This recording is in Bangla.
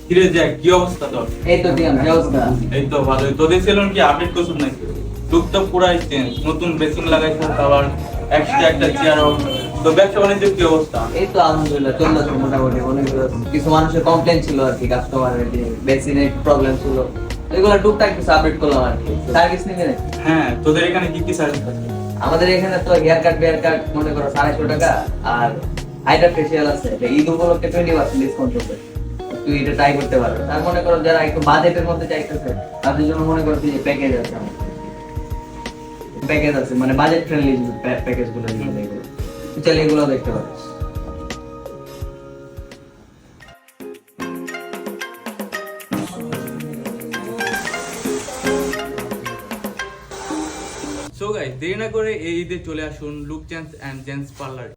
কিরে জ্যাক, কি অবস্থা তোর? এই তো দিয়াম, কি অবস্থা? এই তো ভালোই। তোদের সেলুন কি আপডেট করছিস নাকি? লুক তো পুরাই চেঞ্জ, নতুন বেসিং লাগাইছিস, আবার এক্সট্রা একটা চেয়ারও। তো ব্যবসা বাণিজ্যের কি অবস্থা? এই তো আলহামদুলিল্লাহ চলতেছে মোটামুটি। অনেকগুলো কিছু মানুষের কমপ্লেন ছিল আর কি, কাস্টমারের যে বেসিনের প্রবলেম ছিল, এগুলো টুকটাক কিছু আপডেট করলাম আর কি। সার্ভিস নিবে নাকি? হ্যাঁ, তোদের এখানে কি কি সার্ভিস আছে? আমাদের এখানে তো হেয়ার কাট বিয়ার কাট মনে করো 250 টাকা, আর হাইড্রা ফেসিয়াল আছে, এটা ঈদ উপলক্ষে 20% ডিসকাউন্ট চলবে। তুই এটা ট্রাই করতে পারো। আর মনে করো যারা একটু বাজেটের মধ্যে চাইতেছে তাদের জন্য মনে করো যে প্যাকেজ আছে, প্যাকেজ আছে মানে বাজেট ফ্রেন্ডলি প্যাকেজ গুলো, চলে এগুলো দেখতে পারো। সো গাইস, দেরি না করে এই ঈদে চলে আসুন look change and gents parlour.